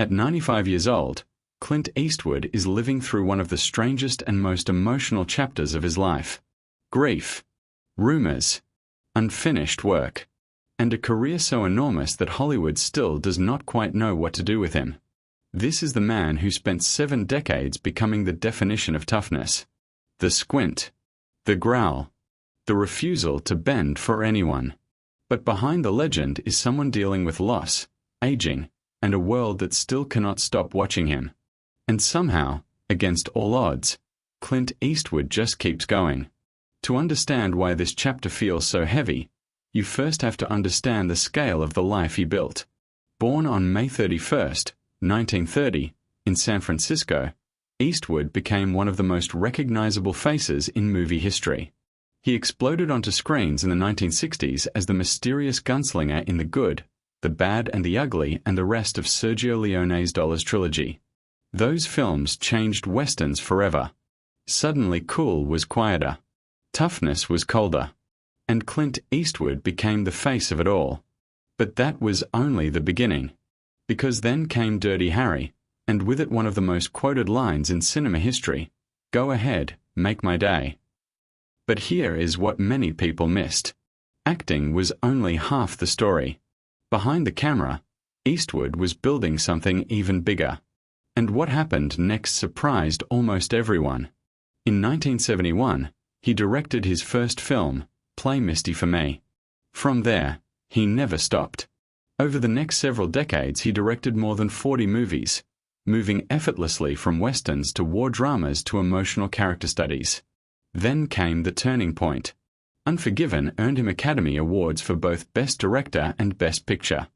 At 95 years old, Clint Eastwood is living through one of the strangest and most emotional chapters of his life. Grief, rumors, unfinished work, and a career so enormous that Hollywood still does not quite know what to do with him. This is the man who spent 7 decades becoming the definition of toughness. The squint, the growl, the refusal to bend for anyone. But behind the legend is someone dealing with loss, aging, and a world that still cannot stop watching him. And somehow, against all odds, Clint Eastwood just keeps going. To understand why this chapter feels so heavy, you first have to understand the scale of the life he built. Born on May 31st, 1930, in San Francisco, Eastwood became one of the most recognizable faces in movie history. He exploded onto screens in the 1960s as the mysterious gunslinger in The Good, The Bad and the Ugly and the rest of Sergio Leone's Dollars trilogy. Those films changed westerns forever. Suddenly cool was quieter. Toughness was colder. And Clint Eastwood became the face of it all. But that was only the beginning. Because then came Dirty Harry, and with it one of the most quoted lines in cinema history, "Go ahead, make my day." But here is what many people missed. Acting was only half the story. Behind the camera, Eastwood was building something even bigger. And what happened next surprised almost everyone. In 1971, he directed his first film, Play Misty for Me. From there, he never stopped. Over the next several decades he directed more than 40 movies, moving effortlessly from westerns to war dramas to emotional character studies. Then came the turning point. Unforgiven earned him Academy Awards for both Best Director and Best Picture.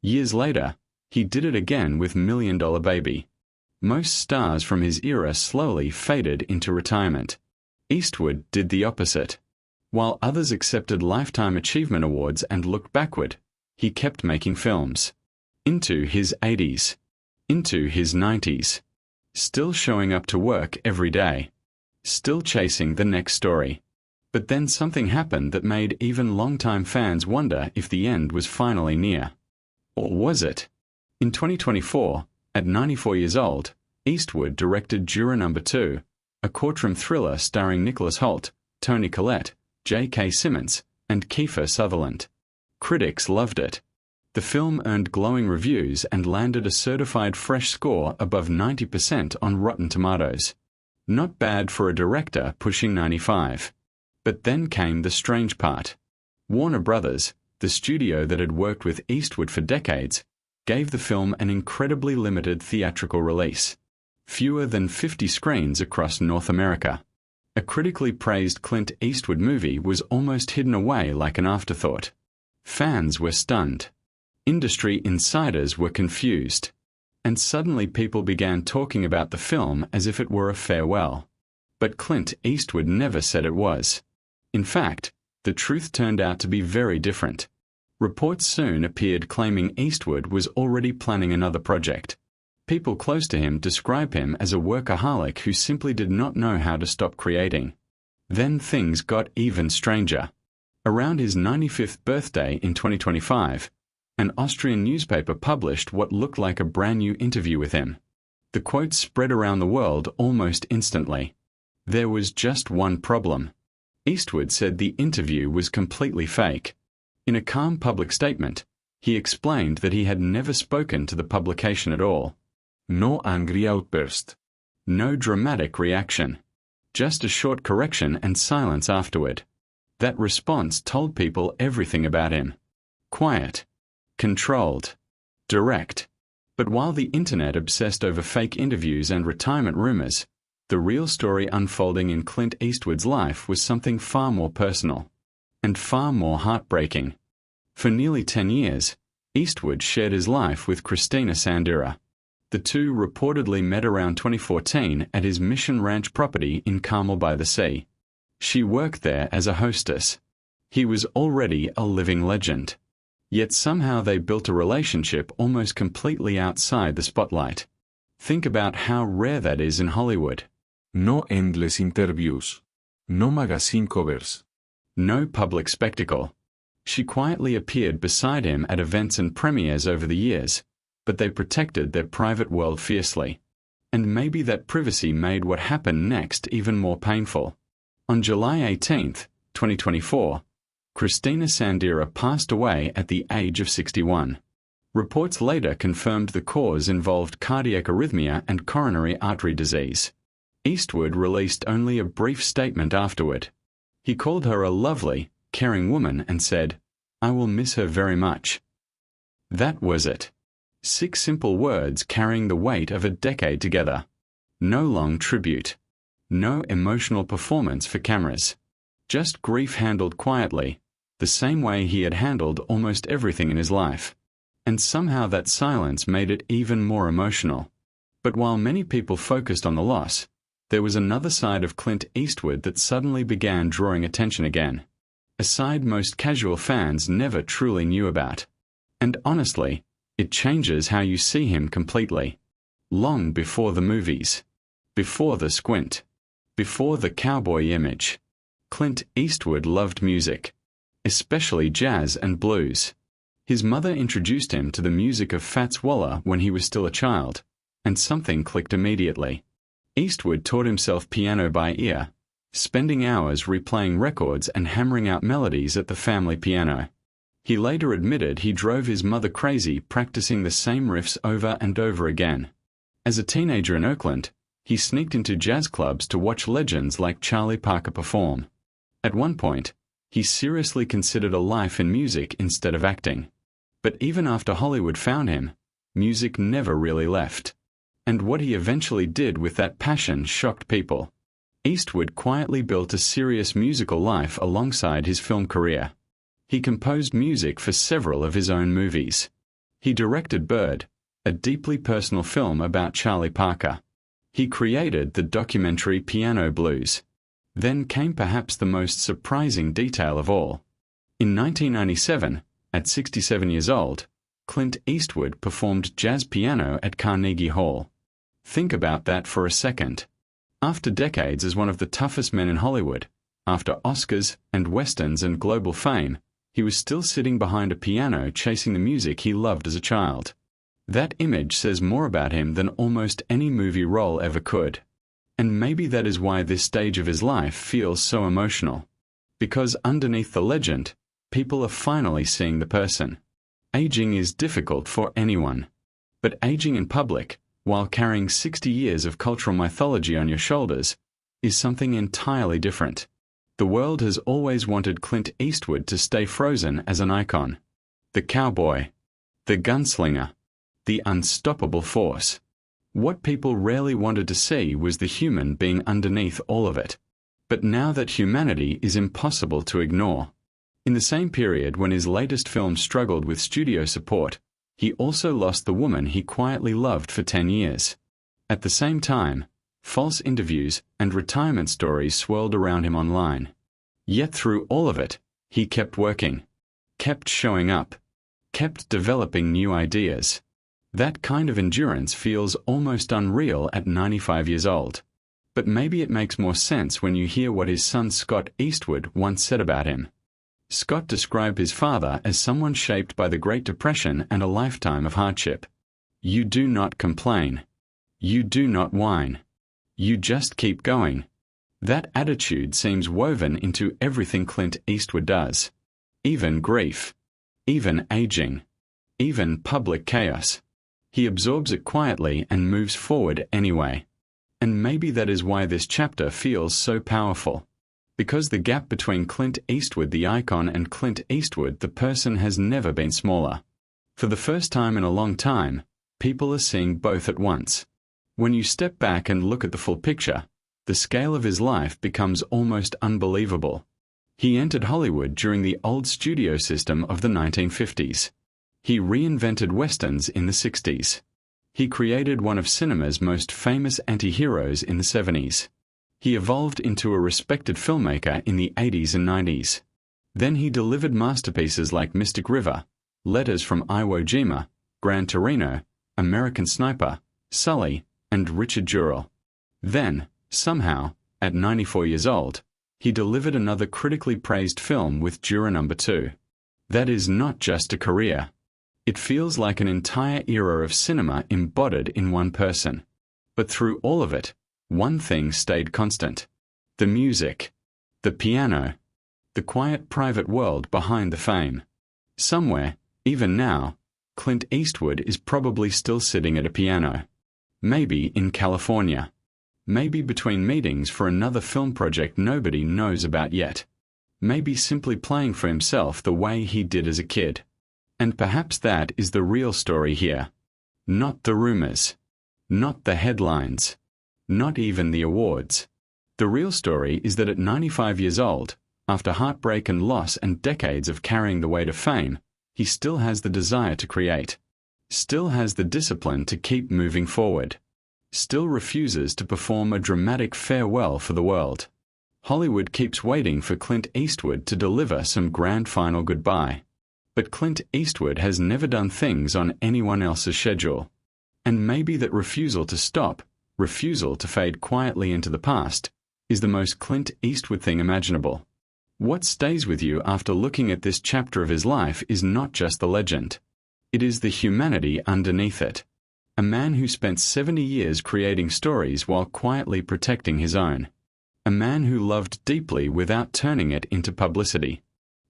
Years later, he did it again with Million Dollar Baby. Most stars from his era slowly faded into retirement. Eastwood did the opposite. While others accepted Lifetime Achievement Awards and looked backward, he kept making films. Into his 80s. Into his 90s. Still showing up to work every day. Still chasing the next story. But then something happened that made even longtime fans wonder if the end was finally near. Or was it? In 2024, at 94 years old, Eastwood directed Juror No. 2, a courtroom thriller starring Nicholas Hoult, Toni Collette, J.K. Simmons, and Kiefer Sutherland. Critics loved it. The film earned glowing reviews and landed a certified fresh score above 90% on Rotten Tomatoes. Not bad for a director pushing 95. But then came the strange part. Warner Brothers, the studio that had worked with Eastwood for decades, gave the film an incredibly limited theatrical release. Fewer than 50 screens across North America. A critically praised Clint Eastwood movie was almost hidden away like an afterthought. Fans were stunned. Industry insiders were confused. And suddenly people began talking about the film as if it were a farewell. But Clint Eastwood never said it was. In fact, the truth turned out to be very different. Reports soon appeared claiming Eastwood was already planning another project. People close to him describe him as a workaholic who simply did not know how to stop creating. Then things got even stranger. Around his 95th birthday in 2025, an Austrian newspaper published what looked like a brand new interview with him. The quote spread around the world almost instantly. There was just one problem. Eastwood said the interview was completely fake. In a calm public statement, he explained that he had never spoken to the publication at all. No angry outburst. No dramatic reaction. Just a short correction and silence afterward. That response told people everything about him. Quiet. Controlled. Direct. But while the internet obsessed over fake interviews and retirement rumors, the real story unfolding in Clint Eastwood's life was something far more personal. And far more heartbreaking. For nearly 10 years, Eastwood shared his life with Christina Sandura. The two reportedly met around 2014 at his Mission Ranch property in Carmel by the Sea. She worked there as a hostess. He was already a living legend. Yet somehow they built a relationship almost completely outside the spotlight. Think about how rare that is in Hollywood. No endless interviews. No magazine covers. No public spectacle. She quietly appeared beside him at events and premieres over the years, but they protected their private world fiercely. And maybe that privacy made what happened next even more painful. On July 18, 2024, Christina Sandera passed away at the age of 61. Reports later confirmed the cause involved cardiac arrhythmia and coronary artery disease. Eastwood released only a brief statement afterward. He called her a lovely, caring woman and said, "I will miss her very much." That was it. 6 simple words carrying the weight of a decade together. No long tribute. No emotional performance for cameras. Just grief handled quietly, the same way he had handled almost everything in his life. And somehow that silence made it even more emotional. But while many people focused on the loss, there was another side of Clint Eastwood that suddenly began drawing attention again. A side most casual fans never truly knew about. And honestly, it changes how you see him completely. Long before the movies. Before the squint. Before the cowboy image. Clint Eastwood loved music. Especially jazz and blues. His mother introduced him to the music of Fats Waller when he was still a child, and something clicked immediately. Eastwood taught himself piano by ear, spending hours replaying records and hammering out melodies at the family piano. He later admitted he drove his mother crazy practicing the same riffs over and over again. As a teenager in Oakland, he sneaked into jazz clubs to watch legends like Charlie Parker perform. At one point, he seriously considered a life in music instead of acting. But even after Hollywood found him, music never really left. And what he eventually did with that passion shocked people. Eastwood quietly built a serious musical life alongside his film career. He composed music for several of his own movies. He directed Bird, a deeply personal film about Charlie Parker. He created the documentary Piano Blues. Then came perhaps the most surprising detail of all. In 1997, at 67 years old, Clint Eastwood performed jazz piano at Carnegie Hall. Think about that for a second. After decades as one of the toughest men in Hollywood, after Oscars and Westerns and global fame, he was still sitting behind a piano chasing the music he loved as a child. That image says more about him than almost any movie role ever could. And maybe that is why this stage of his life feels so emotional. Because underneath the legend, people are finally seeing the person. Aging is difficult for anyone. But aging in public, while carrying 60 years of cultural mythology on your shoulders, is something entirely different. The world has always wanted Clint Eastwood to stay frozen as an icon. The cowboy. The gunslinger. The unstoppable force. What people rarely wanted to see was the human being underneath all of it. But now that humanity is impossible to ignore. In the same period when his latest film struggled with studio support, he also lost the woman he quietly loved for 10 years. At the same time, false interviews and retirement stories swirled around him online. Yet through all of it, he kept working, kept showing up, kept developing new ideas. That kind of endurance feels almost unreal at 95 years old. But maybe it makes more sense when you hear what his son Scott Eastwood once said about him. Scott described his father as someone shaped by the Great Depression and a lifetime of hardship. You do not complain. You do not whine. You just keep going. That attitude seems woven into everything Clint Eastwood does. Even grief. Even aging. Even public chaos. He absorbs it quietly and moves forward anyway. And maybe that is why this chapter feels so powerful. Because the gap between Clint Eastwood the icon and Clint Eastwood the person has never been smaller. For the first time in a long time, people are seeing both at once. When you step back and look at the full picture, the scale of his life becomes almost unbelievable. He entered Hollywood during the old studio system of the 1950s. He reinvented westerns in the 60s. He created one of cinema's most famous anti-heroes in the 70s. He evolved into a respected filmmaker in the 80s and 90s. Then he delivered masterpieces like Mystic River, Letters from Iwo Jima, Gran Torino, American Sniper, Sully, and Richard Jewell. Then, somehow, at 94 years old, he delivered another critically praised film with Juror No. 2. That is not just a career. It feels like an entire era of cinema embodied in one person. But through all of it, one thing stayed constant. The music. The piano. The quiet private world behind the fame. Somewhere, even now, Clint Eastwood is probably still sitting at a piano. Maybe in California. Maybe between meetings for another film project nobody knows about yet. Maybe simply playing for himself the way he did as a kid. And perhaps that is the real story here. Not the rumors. Not the headlines. Not even the awards. The real story is that at 95 years old, after heartbreak and loss and decades of carrying the weight of fame, he still has the desire to create. Still has the discipline to keep moving forward. Still refuses to perform a dramatic farewell for the world. Hollywood keeps waiting for Clint Eastwood to deliver some grand final goodbye. But Clint Eastwood has never done things on anyone else's schedule. And maybe that refusal to stop, refusal to fade quietly into the past, is the most Clint Eastwood thing imaginable. What stays with you after looking at this chapter of his life is not just the legend. It is the humanity underneath it. A man who spent 70 years creating stories while quietly protecting his own. A man who loved deeply without turning it into publicity.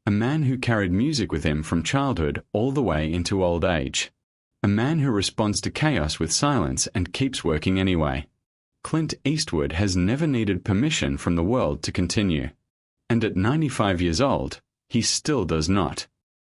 A man who carried music with him from childhood all the way into old age. A man who responds to chaos with silence and keeps working anyway. Clint Eastwood has never needed permission from the world to continue. And at 95 years old, he still does not.